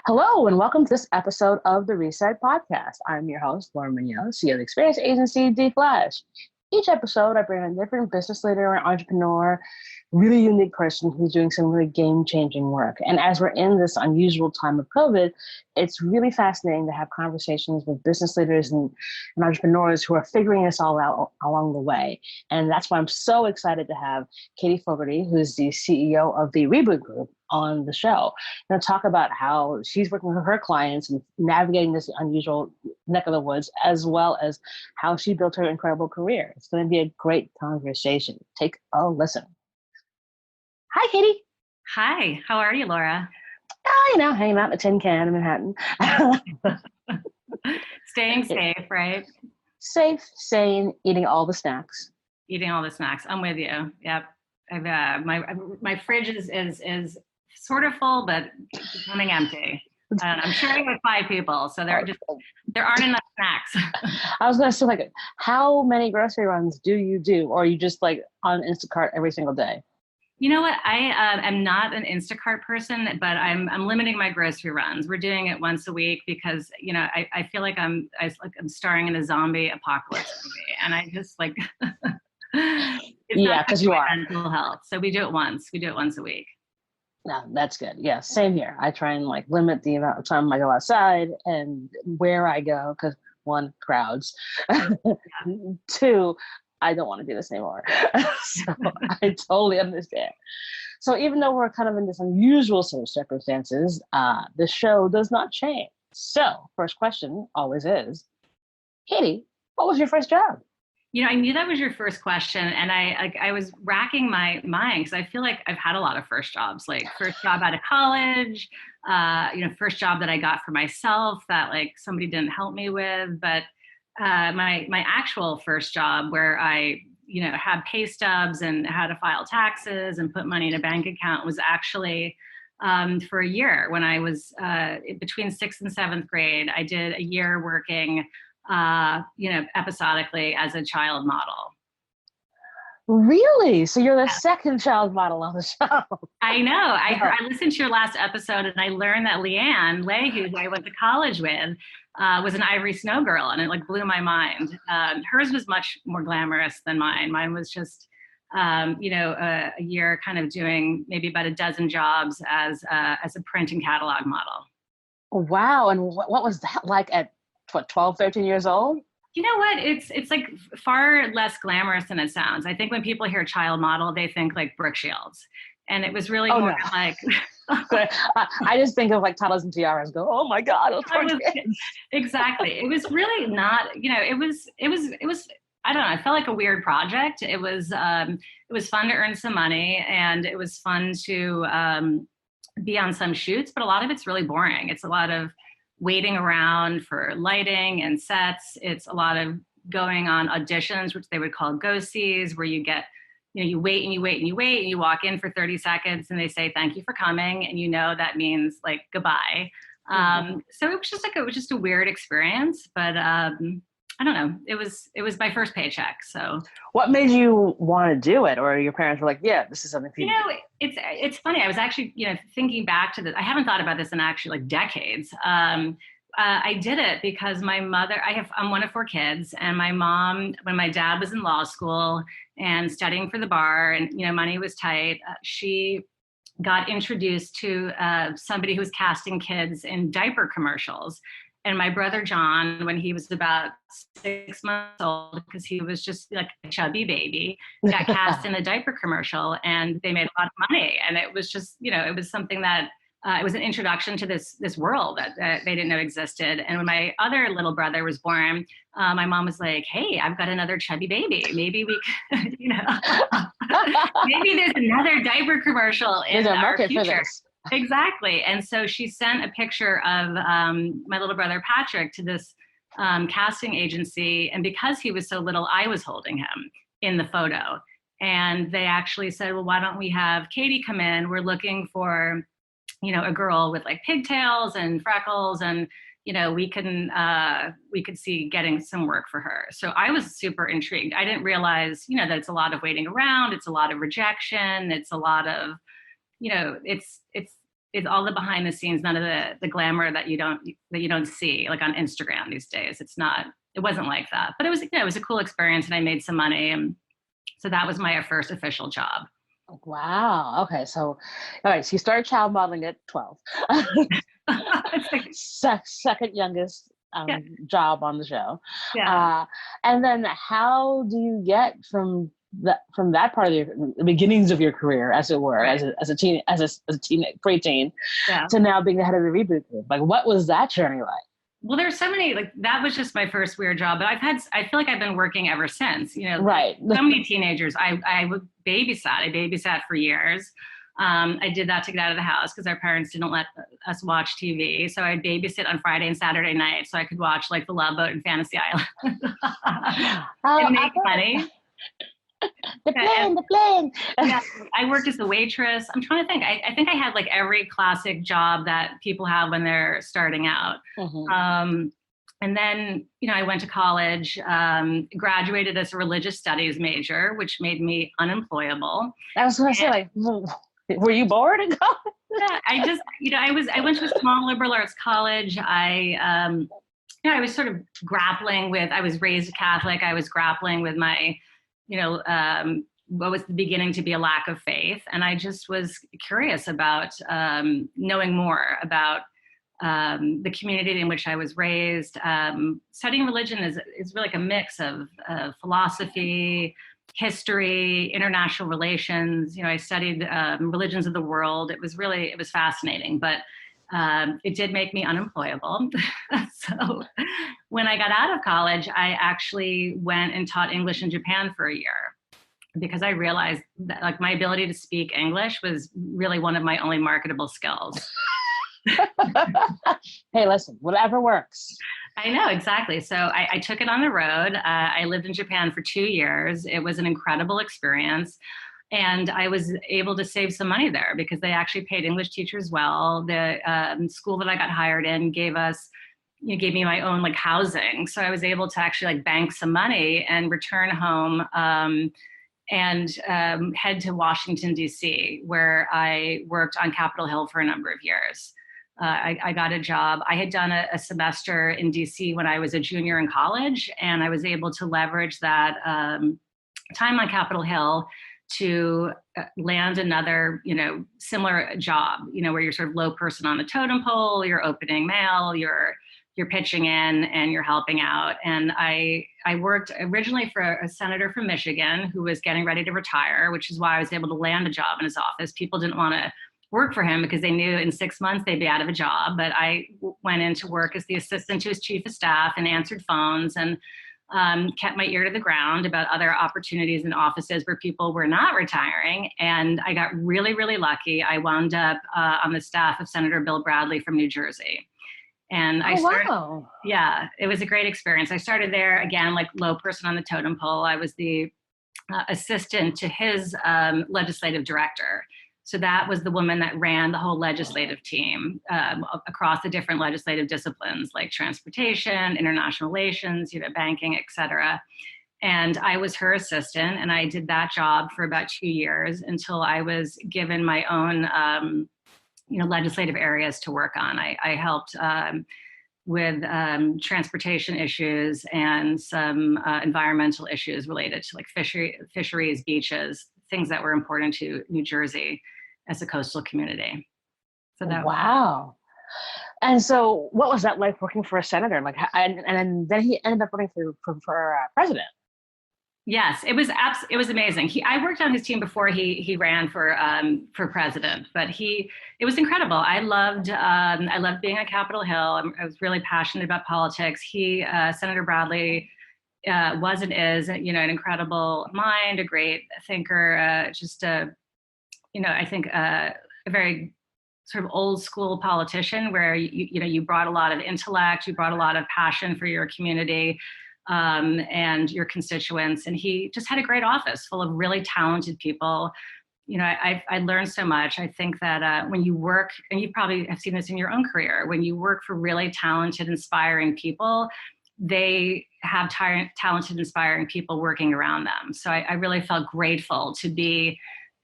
Hello, and welcome to this episode of the Reset Podcast. I'm your host, Lauren Munoz, CEO of the experience agency, D Flash. Each episode, I bring a different business leader or entrepreneur, really unique person who's doing some really game-changing work. And as we're in this unusual time of COVID, it's really fascinating to have conversations with business leaders and entrepreneurs who are figuring this all out along the way. And that's why I'm so excited to have Katie Fogarty, who's the CEO of the Reboot Group, on the show. And talk about how she's working with her clients and navigating this unusual neck of the woods, as well as how she built her incredible career. It's going to be a great conversation. Take a listen. Hi, Katie. Hi, how are you, Laura? Hanging out in a tin can in Manhattan. Staying safe, right? Safe, sane, eating all the snacks. Eating all the snacks. I'm with you. Yep. I've my fridge is sort of full, but becoming empty. And I'm sharing with 5 people, so there aren't enough snacks. I was going to say, how many grocery runs do you do, or are you just on Instacart every single day? You know what? I am not an Instacart person, but I'm limiting my grocery runs. We're doing it once a week because I feel like I'm starring in a zombie apocalypse movie, and I just it's not because you are mental health. So we do it once. We do it once a week. No, that's good. Yeah, same here. I try and limit the amount of time I go outside and where I go because 1, crowds. 2, I don't want to do this anymore. So I totally understand. So even though we're kind of in this unusual set of circumstances, the show does not change. So first question always is, Katie, what was your first job? I knew that was your first question, and I was racking my mind because I feel like I've had a lot of first jobs, like first job out of college, first job that I got for myself that somebody didn't help me with, but my actual first job where I had pay stubs and had to file taxes and put money in a bank account was actually for a year when I was between 6th and 7th grade. I did a year working episodically as a child model. Really? So you're the second child model on the show. I know. I listened to your last episode and I learned that Leanne Leahy, who I went to college with, was an Ivory Snow girl, and it blew my mind. Hers was much more glamorous than mine. Mine was just, a year kind of doing maybe about a dozen jobs as a print and catalog model. Wow. And what was that like at 12, 13 years old? You know what? It's far less glamorous than it sounds. I think when people hear child model, they think Brooke Shields. And it was really more I just think of toddlers and tiaras and go, oh my God. Exactly. It was really not, it was, I don't know. I felt like a weird project. It was fun to earn some money, and it was fun to be on some shoots, but a lot of it's really boring. It's a lot of waiting around for lighting and sets. It's a lot of going on auditions, which they would call go-sees, where you get, you wait and you wait and you wait and you walk in for 30 seconds and they say, thank you for coming. And that means goodbye. Mm-hmm. So it was just a weird experience, but I don't know. It was my first paycheck. So what made you want to do it? Or your parents were like, yeah, this is something for you. It's funny. I was actually, thinking back to this. I haven't thought about this in actually decades. I did it because my mother, I'm one of 4 kids, and my mom, when my dad was in law school and studying for the bar and, money was tight, she got introduced to somebody who was casting kids in diaper commercials. And my brother, John, when he was about 6 months old, because he was just a chubby baby, got cast in a diaper commercial, and they made a lot of money. And it was just, it was something that, it was an introduction to this world that they didn't know existed. And when my other little brother was born, my mom was like, hey, I've got another chubby baby. Maybe we could, maybe there's another diaper commercial in our future. For this. Exactly. And so she sent a picture of my little brother, Patrick, to this casting agency. And because he was so little, I was holding him in the photo. And they actually said, well, why don't we have Katie come in? We're looking for, a girl with pigtails and freckles, and, we could see getting some work for her. So I was super intrigued. I didn't realize, that it's a lot of waiting around. It's a lot of rejection. It's a lot of, it's it's all the behind the scenes, none of the glamour that you don't see like on Instagram these days. It wasn't like that, but it was a cool experience, and I made some money, and so that was my first official job. Wow. Okay. So, all right. So you started child modeling at 12. Second youngest Yeah, job on the show. yeah. And then how do you get from that part of the beginnings of your career, as it were, Right. as a teen, as a teen preteen, Yeah. to now being the head of the reboot group? Like, what was that journey like? Well, there's so many, like, that was just my first weird job, but I feel like I've been working ever since, Right. so many teenagers. I would babysat. I babysat for years. I did that to get out of the house because our parents didn't let us watch TV. So I'd babysit on Friday and Saturday night so I could watch like The Love Boat and Fantasy Island and make money. The plane. Yeah, I worked as a waitress. I'm trying to think. I think I had like every classic job that people have when they're starting out. Mm-hmm. And then, I went to college, graduated as a religious studies major, which made me unemployable. I was going to say, like, were you bored in college? Yeah, I went to a small liberal arts college. I was sort of grappling with, I was raised Catholic. I was grappling with my, what was beginning to be a lack of faith. And I just was curious about knowing more about the community in which I was raised. Studying religion is really like a mix of philosophy, history, international relations. I studied religions of the world. It was fascinating, but it did make me unemployable. So when I got out of college, I actually went and taught English in Japan for a year because I realized that like my ability to speak English was really one of my only marketable skills. Hey, listen, whatever works. I know, exactly. So I took it on the road. I lived in Japan for 2 years. It was an incredible experience. And I was able to save some money there because they actually paid English teachers well. The school that I got hired in gave me my own like housing. So I was able to actually like bank some money and return home and head to Washington, D.C., where I worked on Capitol Hill for a number of years. I got a job. I had done a semester in DC when I was a junior in college, and I was able to leverage that time on Capitol Hill to land another, similar job, where you're sort of low person on the totem pole, you're opening mail, you're pitching in and you're helping out. And I worked originally for a senator from Michigan who was getting ready to retire, which is why I was able to land a job in his office. People didn't want to work for him because they knew in 6 months they'd be out of a job. But I went in to work as the assistant to his chief of staff and answered phones and kept my ear to the ground about other opportunities in offices where people were not retiring. And I got really, really lucky. I wound up on the staff of Senator Bill Bradley from New Jersey. And I started, wow. Yeah, it was a great experience. I started there again, like low person on the totem pole. I was the assistant to his legislative director. So that was the woman that ran the whole legislative team across the different legislative disciplines like transportation, international relations, banking, et cetera. And I was her assistant, and I did that job for about 2 years until I was given my own, legislative areas to work on. I helped with transportation issues and some environmental issues related to like fisheries, beaches, things that were important to New Jersey as a coastal community. So that wow. And so what was that like working for a senator? Like, and then he ended up running for president. Yes, it was amazing. I worked on his team before he ran for president, but it was incredible. I loved being on Capitol Hill. I was really passionate about politics. Senator Bradley was and is, an incredible mind, a great thinker, I think a very sort of old school politician where you brought a lot of intellect, you brought a lot of passion for your community. And your constituents. And he just had a great office full of really talented people. I learned so much. I think that when you work, and you probably have seen this in your own career, when you work for really talented, inspiring people, they have talented, inspiring people working around them. So I really felt grateful to be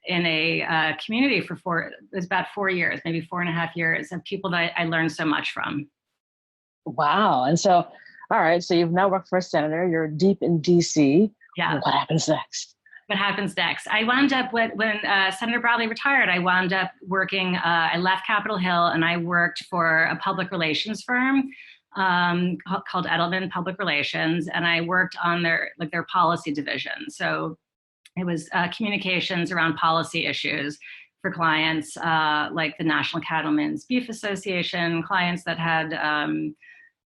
in a community for it was about 4 years, maybe 4.5 years, of people that I learned so much from. Wow. And so, all right, so you've now worked for a senator, you're deep in DC. Yeah. What happens next? What happens next? I wound up when Senator Bradley retired, I wound up working, I left Capitol Hill and I worked for a public relations firm called Edelman Public Relations. And I worked on their policy division. So it was communications around policy issues for clients like the National Cattlemen's Beef Association, clients that had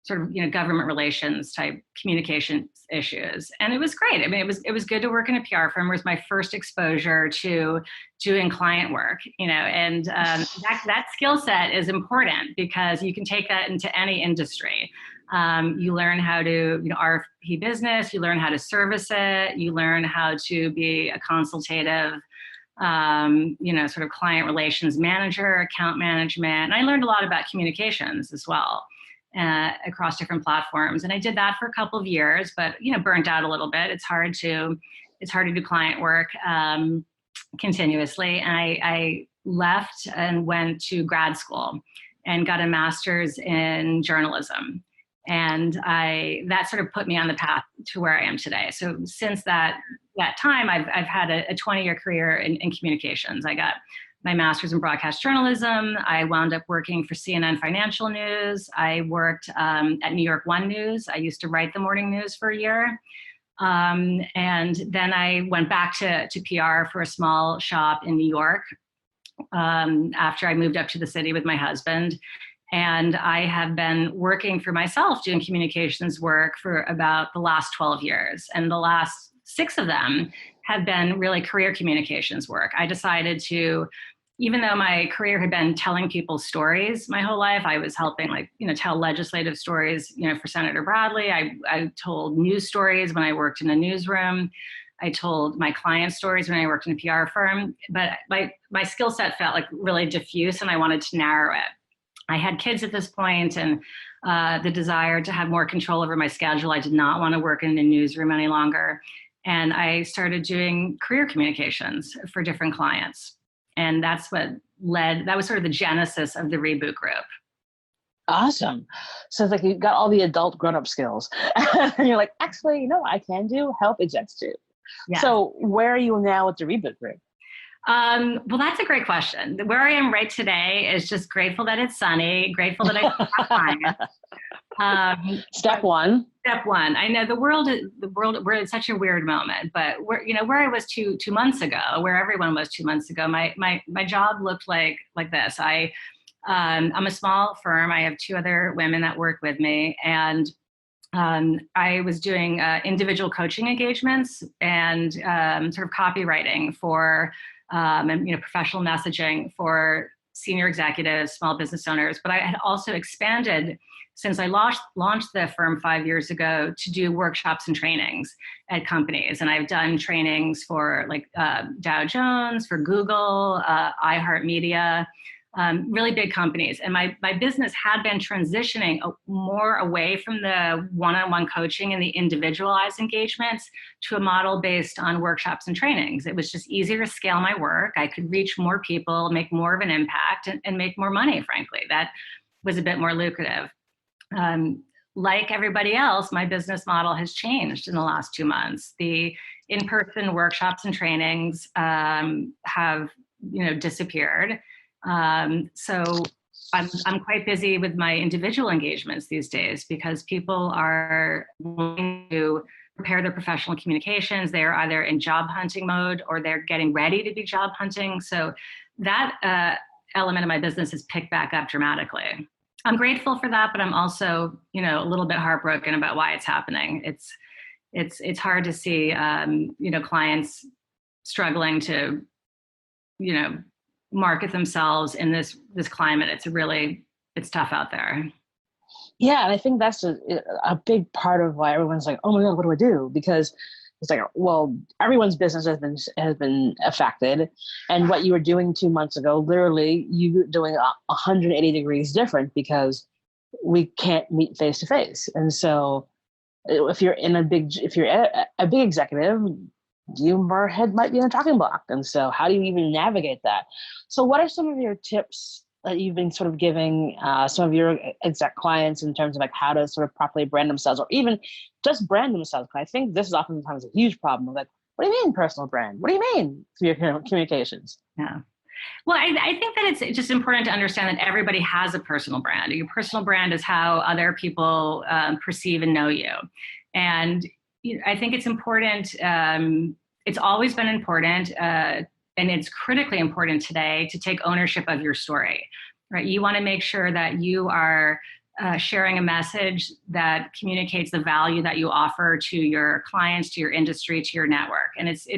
sort of government relations type communication issues. And it was great. I mean, it was good to work in a PR firm. It was my first exposure to doing client work, and that skill set is important because you can take that into any industry. You learn how to, RFP business, you learn how to service it, you learn how to be a consultative, sort of client relations manager, account management. And I learned a lot about communications as well. Across different platforms. And I did that for a couple of years, but, burnt out a little bit. It's hard to do client work continuously. And I left and went to grad school and got a master's in journalism. And that sort of put me on the path to where I am today. So since that time, I've had a 20-year career in communications. I got my master's in broadcast journalism. I wound up working for CNN Financial News. I worked at New York One News. I used to write the morning news for a year. And then I went back to PR for a small shop in New York after I moved up to the city with my husband. And I have been working for myself doing communications work for about the last 12 years. And the last 6 of them have been really career communications work. I decided to, even though my career had been telling people stories my whole life, I was helping tell legislative stories, for Senator Bradley. I told news stories when I worked in a newsroom. I told my client stories when I worked in a PR firm, but my skill set felt like really diffuse and I wanted to narrow it. I had kids at this point and the desire to have more control over my schedule. I did not want to work in a newsroom any longer. And I started doing career communications for different clients. And that was sort of the genesis of the Reboot Group. Awesome. So it's like you got all the adult grown-up skills. And you're like, actually, I can help execs too. Yeah. So where are you now with the Reboot Group? Well, that's a great question. Where I am right today is just grateful that it's sunny, grateful that I have clients. Step one. I know the world, we're in such a weird moment, but where I was two months ago, where everyone was 2 months ago, my job looked like this. I'm a small firm. I have 2 other women that work with me, and I was doing individual coaching engagements and sort of copywriting for and professional messaging for senior executives, small business owners. But I had also expanded since I launched the firm 5 years ago to do workshops and trainings at companies. And I've done trainings for Dow Jones, for Google, iHeartMedia, really big companies. And my business had been transitioning more away from the one-on-one coaching and the individualized engagements to a model based on workshops and trainings. It was just easier to scale my work. I could reach more people, make more of an impact, and make more money, frankly. That was a bit more lucrative. Like everybody else, my business model has changed in the last 2 months. The in-person workshops and trainings have disappeared. So I'm quite busy with my individual engagements these days because people are wanting to prepare their professional communications. They're either in job hunting mode or they're getting ready to be job hunting. So that element of my business has picked back up dramatically. I'm grateful for that, but I'm also, a little bit heartbroken about why it's happening. It's hard to see, clients struggling to, market themselves in this climate. It's tough out there. Yeah. And I think that's a big part of why everyone's like, oh my God, what do I do? Because it's like, well, everyone's business has been affected. And what you were doing 2 months ago, literally you were doing 180 degrees different because we can't meet face to face. And so if you're a big executive, your head might be in a talking block. And so how do you even navigate that? So what are some of your tips that you've been sort of giving some of your exact clients in terms of like how to sort of properly brand themselves or even just brand themselves? Because I think this is oftentimes a huge problem of like, what do you mean personal brand? What do you mean through your communications? Yeah. Well, I think that it's just important to understand that everybody has a personal brand. Your personal brand is how other people perceive and know you. And I think it's important. It's always been important, and it's critically important today to take ownership of your story, right? You want to make sure that you are sharing a message that communicates the value that you offer to your clients, to your industry, to your network. And it's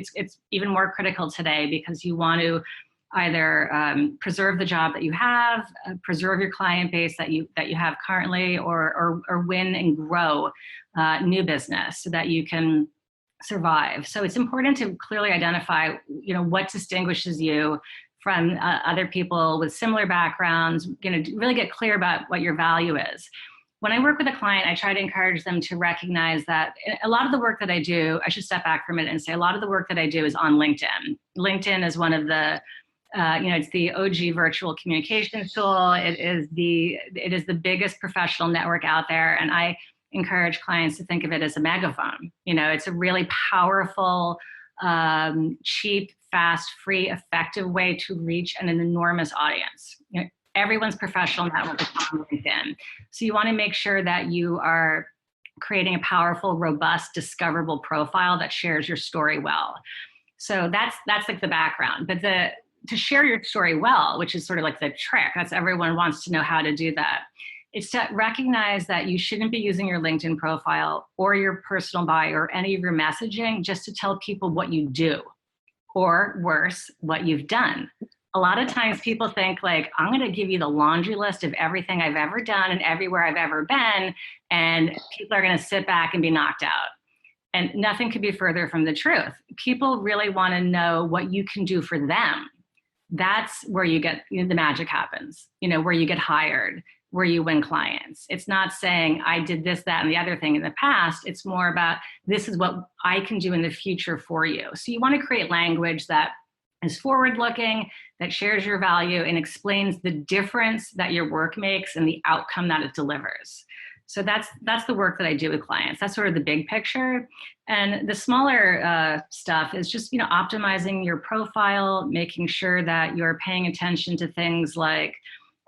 even more critical today because you want to either preserve the job that you have, preserve your client base that you have currently, or win and grow new business so that you can survive. So it's important to clearly identify, what distinguishes you from other people with similar backgrounds. Really get clear about what your value is. When I work with a client, I try to encourage them to recognize that a lot of the work that I do, I should step back for a minute and say a lot of the work that I do is on LinkedIn. LinkedIn is one of the it's the OG virtual communication tool. It is the biggest professional network out there. And I encourage clients to think of it as a megaphone. It's a really powerful, cheap, fast, free, effective way to reach an enormous audience. Everyone's professional network is on LinkedIn. So you want to make sure that you are creating a powerful, robust, discoverable profile that shares your story well. So that's like the background. But to share your story well, which is sort of like the trick, that's everyone wants to know how to do that. It's to recognize that you shouldn't be using your LinkedIn profile or your personal bio or any of your messaging just to tell people what you do, or worse, what you've done. A lot of times people think like, I'm going to give you the laundry list of everything I've ever done and everywhere I've ever been, and people are going to sit back and be knocked out. And nothing could be further from the truth. People really want to know what you can do for them. That's where you get, the magic happens, where you get hired, where you win clients. It's not saying I did this, that, and the other thing in the past. It's more about this is what I can do in the future for you. So you want to create language that is forward-looking, that shares your value and explains the difference that your work makes and the outcome that it delivers. So that's the work that I do with clients. That's sort of the big picture. And the smaller stuff is just, optimizing your profile, making sure that you're paying attention to things like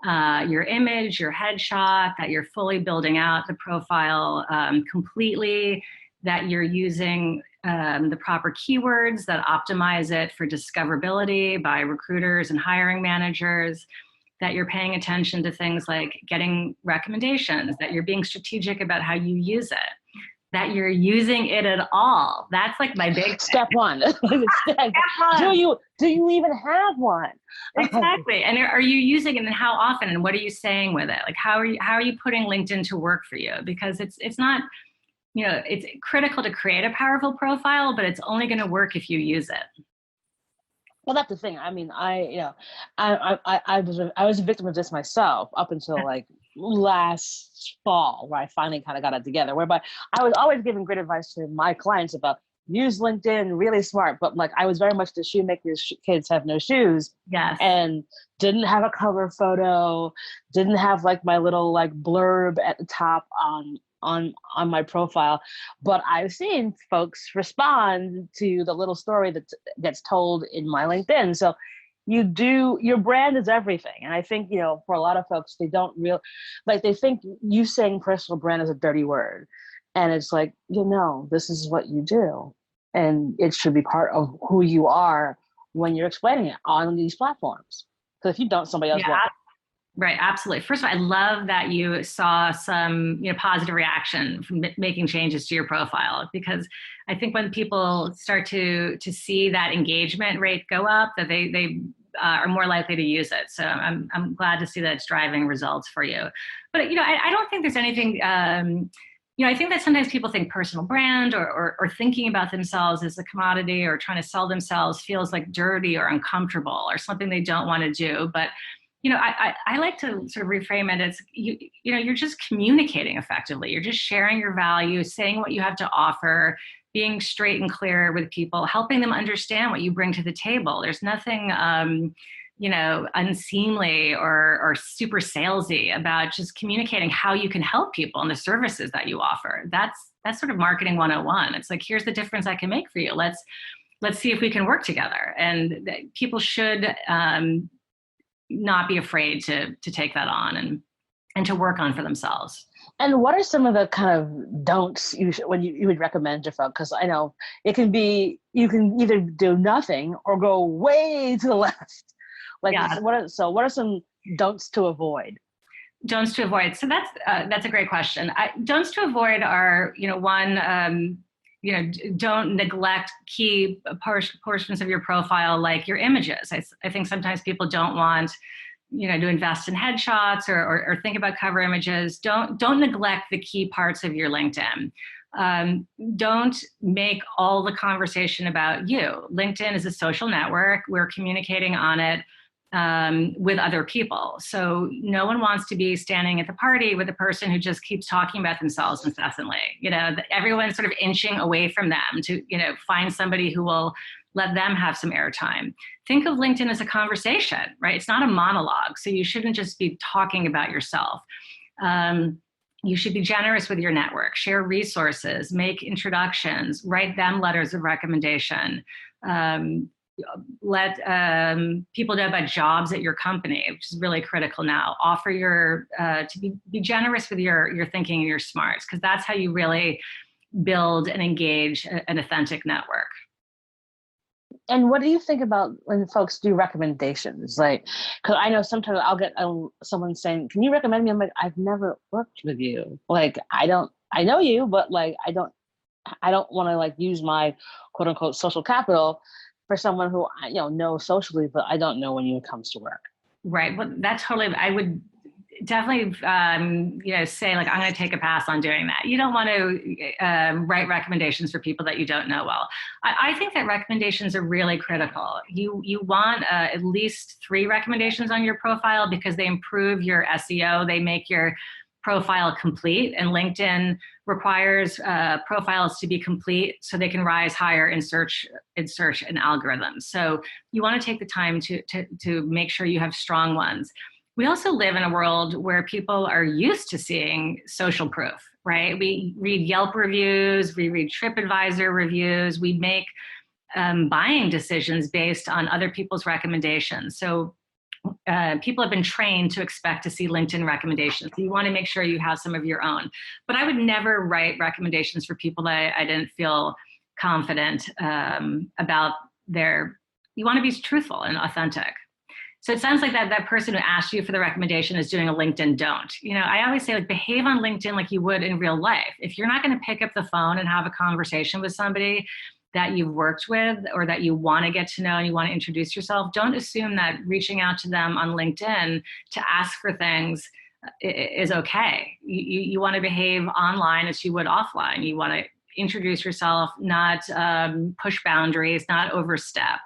your image, your headshot, that you're fully building out the profile completely, that you're using the proper keywords that optimize it for discoverability by recruiters and hiring managers, that you're paying attention to things like getting recommendations, that you're being strategic about how you use it, that you're using it at all. That's like my big step one. Step one. Do you even have one? Exactly. And are you using it, and how often, and what are you saying with it? Like how are you putting LinkedIn to work for you? Because it's not, it's critical to create a powerful profile, but it's only going to work if you use it. Well, that's the thing. I mean, I was a victim of this myself up until like last fall, where I finally kind of got it together. Whereby I was always giving great advice to my clients about use LinkedIn, really smart. But like I was very much the shoemaker's kids have no shoes. Yes. And didn't have a cover photo, didn't have like my little like blurb at the top on my profile, but I've seen folks respond to the little story that gets told in my LinkedIn. So your brand is everything. And I think, for a lot of folks, they don't they think you saying personal brand is a dirty word. And it's like, this is what you do. And it should be part of who you are when you're explaining it on these platforms. Because if you don't, somebody else will. Right, absolutely. First of all, I love that you saw some, positive reaction from making changes to your profile, because I think when people start to see that engagement rate go up, that they are more likely to use it. So I'm glad to see that it's driving results for you. But I don't think there's anything. I think that sometimes people think personal brand or thinking about themselves as a commodity or trying to sell themselves feels like dirty or uncomfortable or something they don't want to do. But I like to sort of reframe it as, you're just communicating effectively. You're just sharing your value, saying what you have to offer, being straight and clear with people, helping them understand what you bring to the table. There's nothing, unseemly or super salesy about just communicating how you can help people and the services that you offer. That's sort of marketing 101. It's like, here's the difference I can make for you. Let's see if we can work together. And people should not be afraid to take that on and to work on for themselves. And what are some of the kind of don'ts you would recommend to folks? Because I know it can be, you can either do nothing or go way to the left. What are some don'ts to avoid? Don'ts to avoid. So that's a great question. Don'ts to avoid are, one, don't neglect key portions of your profile, like your images. I think sometimes people don't want, to invest in headshots or think about cover images. Don't neglect the key parts of your LinkedIn. Don't make all the conversation about you. LinkedIn is a social network. We're communicating on it with other people. So no one wants to be standing at the party with a person who just keeps talking about themselves incessantly. Everyone's sort of inching away from them to, find somebody who will let them have some airtime. Think of LinkedIn as a conversation, right? It's not a monologue. So you shouldn't just be talking about yourself. You should be generous with your network, share resources, make introductions, write them letters of recommendation. Let people know about jobs at your company, which is really critical now. Offer to be generous with your thinking and your smarts, because that's how you really build and engage an authentic network. And what do you think about when folks do recommendations? Because I know sometimes I'll get someone saying, "Can you recommend me?" I'm like, "I've never worked with you. I know you, but I don't want to use my quote unquote social capital for someone who know socially, but I don't know when it comes to work." Right. Well, I would definitely, say I'm going to take a pass on doing that. You don't want to write recommendations for people that you don't know well. I think that recommendations are really critical. You want at least 3 recommendations on your profile, because they improve your SEO. They make your profile complete, and LinkedIn requires profiles to be complete so they can rise higher in search and algorithms. So you want to take the time to make sure you have strong ones. We also live in a world where people are used to seeing social proof, right? We read Yelp reviews, we read TripAdvisor reviews, we make buying decisions based on other people's recommendations. So people have been trained to expect to see LinkedIn recommendations. So you want to make sure you have some of your own. But I would never write recommendations for people that I didn't feel confident about you want to be truthful and authentic. So it sounds like that person who asked you for the recommendation is doing a LinkedIn don't. I always say, behave on LinkedIn like you would in real life. If you're not going to pick up the phone and have a conversation with somebody that you've worked with or that you want to get to know and you want to introduce yourself, don't assume that reaching out to them on LinkedIn to ask for things is okay. You want to behave online as you would offline. You want to introduce yourself, not push boundaries, not overstep.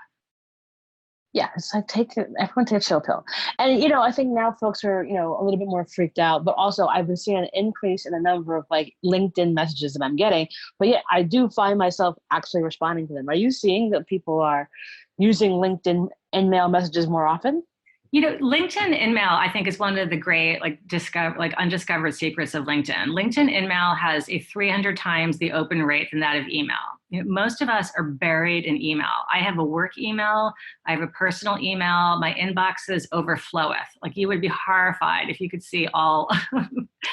Yeah, it's everyone take a chill pill. And, I think now folks are, a little bit more freaked out, but also I've been seeing an increase in the number of LinkedIn messages that I'm getting. But yeah, I do find myself actually responding to them. Are you seeing that people are using LinkedIn in-mail messages more often? LinkedIn InMail, I think, is one of the great undiscovered secrets of LinkedIn. LinkedIn InMail has a 300 times the open rate than that of email. Most of us are buried in email. I have a work email. I have a personal email. My inbox is overfloweth. You would be horrified if you could see all.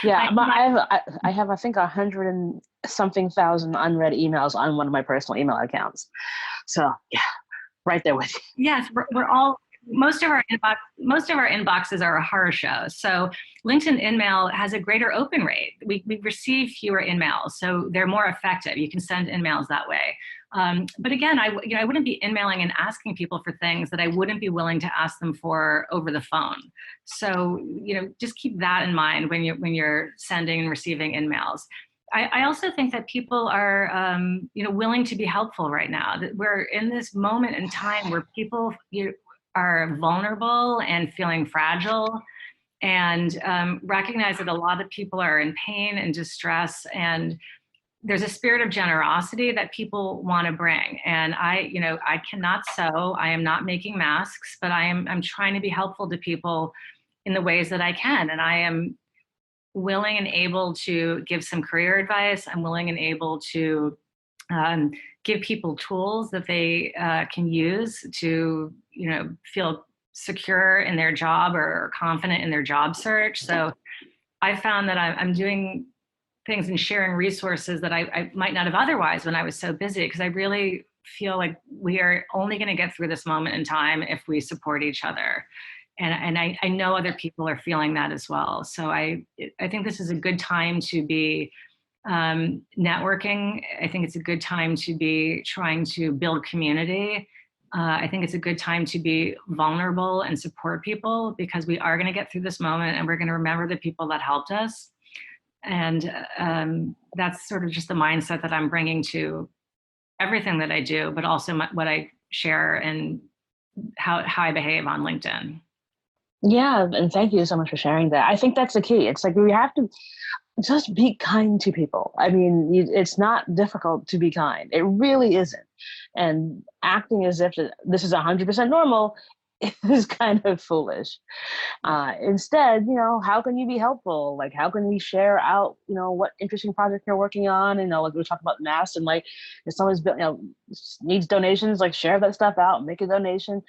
Yeah, I have I think 100 and something thousand unread emails on one of my personal email accounts. So yeah, right there with you. Yes, we're all. Most of our inboxes are a horror show. So LinkedIn InMail has a greater open rate. We receive fewer InMails, so they're more effective. You can send InMails that way. But again, I wouldn't be InMailing and asking people for things that I wouldn't be willing to ask them for over the phone. So just keep that in mind when you're sending and receiving InMails. I also think that people are willing to be helpful right now. That we're in this moment in time where people are vulnerable and feeling fragile, and recognize that a lot of people are in pain and distress, and there's a spirit of generosity that people want to bring. And I cannot sew. I am not making masks, but I'm trying to be helpful to people in the ways that I can. And I am willing and able to give some career advice. I'm willing and able to give people tools that they can use to, feel secure in their job or confident in their job search. So I found that I'm doing things and sharing resources that I might not have otherwise when I was so busy, because I really feel like we are only going to get through this moment in time if we support each other. And I know other people are feeling that as well. So I think this is a good time to be networking. I think it's a good time to be trying to build community. I think it's a good time to be vulnerable and support people, because we are going to get through this moment and we're going to remember the people that helped us. And that's sort of just the mindset that I'm bringing to everything that I do, but also what I share and how I behave on LinkedIn. Yeah, and thank you so much for sharing that. I think that's the key. It's like we have to just be kind to people. I mean, it's not difficult to be kind. It really isn't. And acting as if this is 100% normal is kind of foolish. Instead, how can you be helpful? Like, how can we share out, what interesting project you're working on? Like we talk about masks, and like if someone's, needs donations, like share that stuff out, make a donation.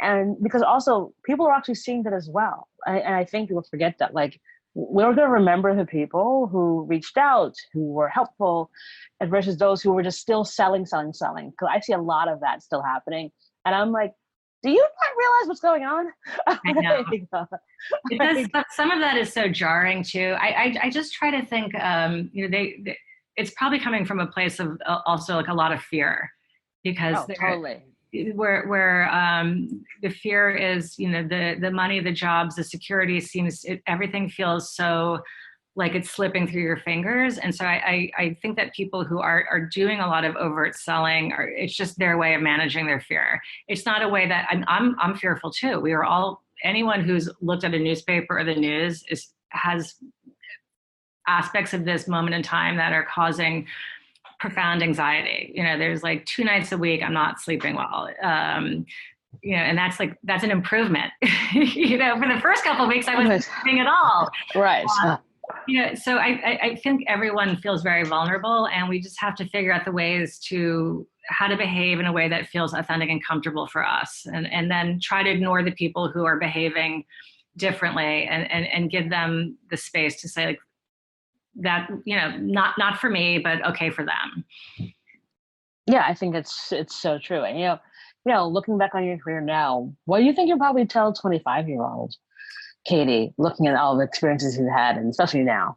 And because also people are actually seeing that as well. And I think people forget that, like, we're going to remember the people who reached out, who were helpful, and versus those who were just still selling. Because I see a lot of that still happening. And I'm like, do you not realize what's going on? I know. But some of that is so jarring too. I just try to think, it's probably coming from a place of also like a lot of fear, because totally. Where the fear is, the money, the jobs, the security everything feels so like it's slipping through your fingers. And so I think that people who are doing a lot of overt selling, it's just their way of managing their fear. It's not a way that I'm fearful too. We are all, anyone who's looked at a newspaper or the news has aspects of this moment in time that are causing profound anxiety. There's like 2 nights a week I'm not sleeping well. And that's an improvement. For the first couple of weeks I wasn't sleeping at all. Right. So I think everyone feels very vulnerable, and we just have to figure out the ways to how to behave in a way that feels authentic and comfortable for us, and then try to ignore the people who are behaving differently, and give them the space to say, like, that, not for me, but okay for them. Yeah, I think it's so true. And looking back on your career now, what do you think you'll probably tell 25-year-old Katie, looking at all the experiences you've had, and especially now?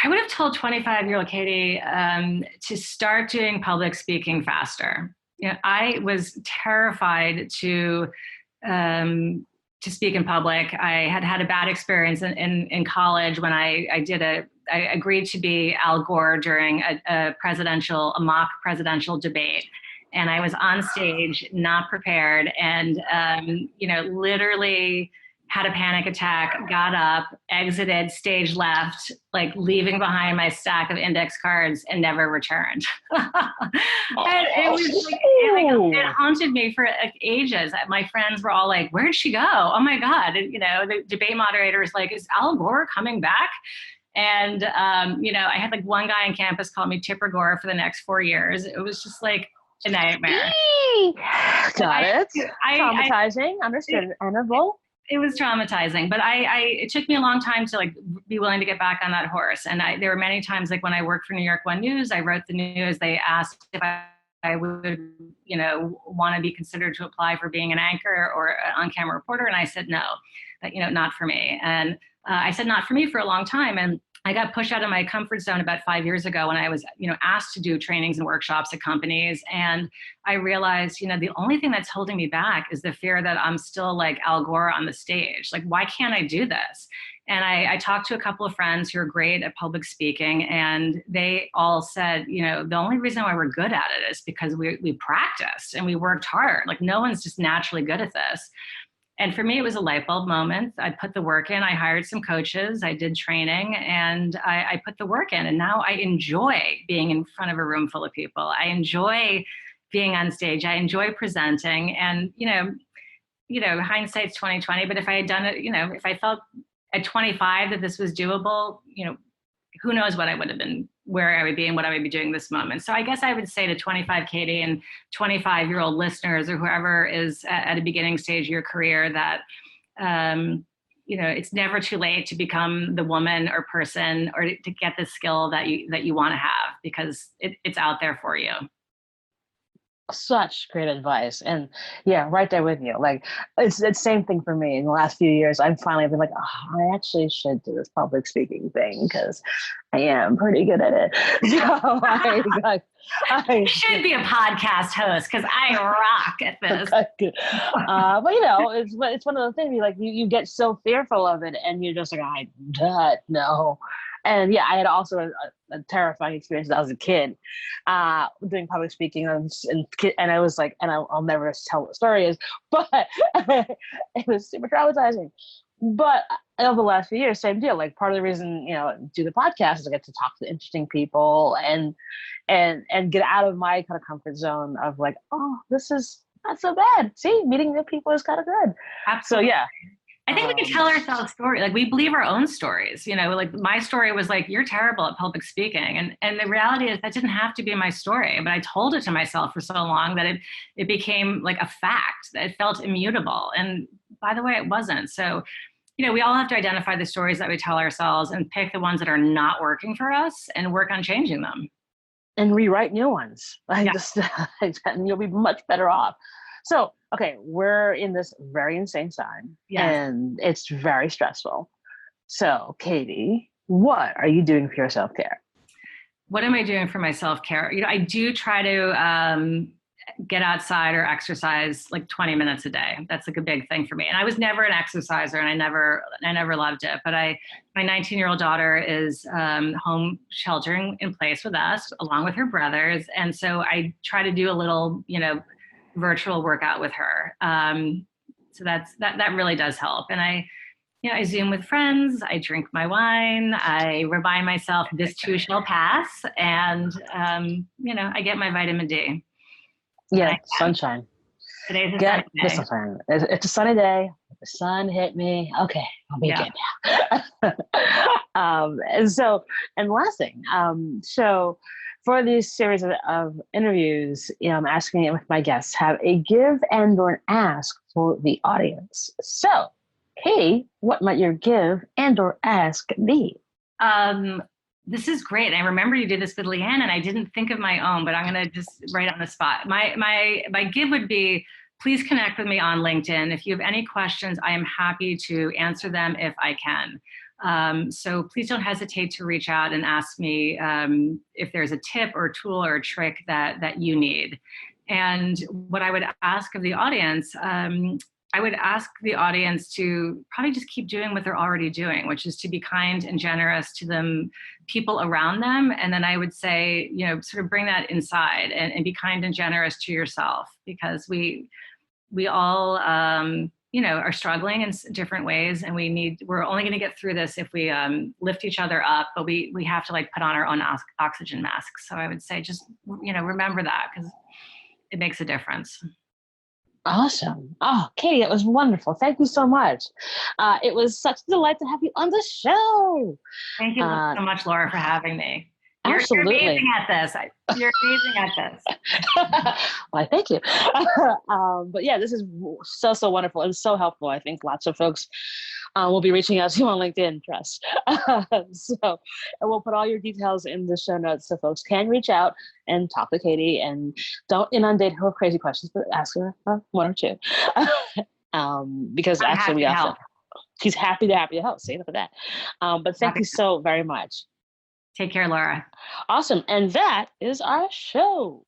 I would have told 25-year-old Katie to start doing public speaking faster. I was terrified to speak in public. I had a bad experience in college when I agreed to be Al Gore during a mock presidential debate. And I was on stage, not prepared, and, literally had a panic attack, got up, exited, stage left, like leaving behind my stack of index cards, and never returned. And it was it haunted me for ages. My friends were all like, "Where'd she go? Oh my God." And, the debate moderator was like, "Is Al Gore coming back?" And, I had like one guy on campus call me Tipper Gore for the next 4 years. It was just like a nightmare. Got it. Traumatizing, understandable. It was traumatizing, but it took me a long time to like be willing to get back on that horse. And there were many times, like when I worked for New York One News, I wrote the news. They asked if I would, want to be considered to apply for being an anchor or an on-camera reporter. And I said, no, that, not for me. And I said, not for me for a long time. And I got pushed out of my comfort zone about 5 years ago when I was, asked to do trainings and workshops at companies. And I realized, the only thing that's holding me back is the fear that I'm still like Al Gore on the stage. Like, why can't I do this? And I talked to a couple of friends who are great at public speaking, and they all said, the only reason why we're good at it is because we practiced and we worked hard. Like, no one's just naturally good at this. And for me, it was a light bulb moment. I put the work in. I hired some coaches. I did training, and I put the work in. And now I enjoy being in front of a room full of people. I enjoy being on stage. I enjoy presenting. And hindsight's 2020. But if I had done it, if I felt at 25 that this was doable, who knows what I would have been, where I would be, and what I would be doing this moment. So I guess I would say to 25 Katie and 25-year-old listeners, or whoever is at a beginning stage of your career, that it's never too late to become the woman or person, or to get the skill that you want to have, because it's out there for you. Such great advice. And yeah, right there with you. Like, it's the same thing for me. In the last few years, I've finally been like, I actually should do this public speaking thing, because I am pretty good at it. So I should be a podcast host, because I rock at this. But it's one of those things, you get so fearful of it, and you're just like, no. And yeah, I had also a terrifying experience as a kid, doing public speaking, and I was like, and I'll never tell what the story is, but it was super traumatizing. But over the last few years, same deal. Like, part of the reason, do the podcast is I get to talk to interesting people and get out of my kind of comfort zone of like, oh, this is not so bad. See, meeting new people is kind of good. Absolutely. So yeah. I think we can tell ourselves stories. Like, we believe our own stories, like my story was like, you're terrible at public speaking. And the reality is that didn't have to be my story, but I told it to myself for so long that it became like a fact, that it felt immutable. And by the way, it wasn't. So, we all have to identify the stories that we tell ourselves and pick the ones that are not working for us and work on changing them. And rewrite new ones. And you'll be much better off. So, okay, we're in this very insane time, and it's very stressful. So, Katie, what are you doing for your self-care? What am I doing for my self-care? I do try to get outside or exercise like 20 minutes a day. That's like a big thing for me. And I was never an exerciser, and I never loved it. But my 19-year-old daughter is home sheltering in place with us, along with her brothers. And so I try to do a little, virtual workout with her. So that really does help. And I Zoom with friends, I drink my wine, I remind myself this too shall pass. And, I get my vitamin D. Yeah, sunshine. Today's a sunny day. Sunshine. It's a sunny day. The sun hit me. Okay, I'll be good now. And last thing, so for these series of interviews, I'm asking it with my guests, have a give and or an ask for the audience. So, Katie, what might your give and or ask be? This is great. I remember you did this with Leanne, and I didn't think of my own, but I'm going to just write on the spot. My give would be, please connect with me on LinkedIn. If you have any questions, I am happy to answer them if I can. So please don't hesitate to reach out and ask me if there's a tip or a tool or a trick that you need. And what I would ask of the audience, I would ask the audience to probably just keep doing what they're already doing, which is to be kind and generous to them, people around them. And then I would say, sort of bring that inside and be kind and generous to yourself, because we all, are struggling in different ways, and we're only going to get through this if we lift each other up, but we have to put on our own oxygen masks. So I would say just, remember that, because it makes a difference. Awesome. Oh, Katie, that was wonderful. Thank you so much. It was such a delight to have you on the show. Thank you so much, Laura, for having me. Absolutely. You're amazing at this. You're amazing at this. Why, thank you. But yeah, this is so wonderful and so helpful. I think lots of folks will be reaching out to you on LinkedIn, trust. And we'll put all your details in the show notes so folks can reach out and talk to Katie, and don't inundate her with crazy questions, but ask her one or two. Because I'm actually we also, help. She's happy to help. See, look at that. But thank you so very much. Take care, Laura. Awesome. And that is our show.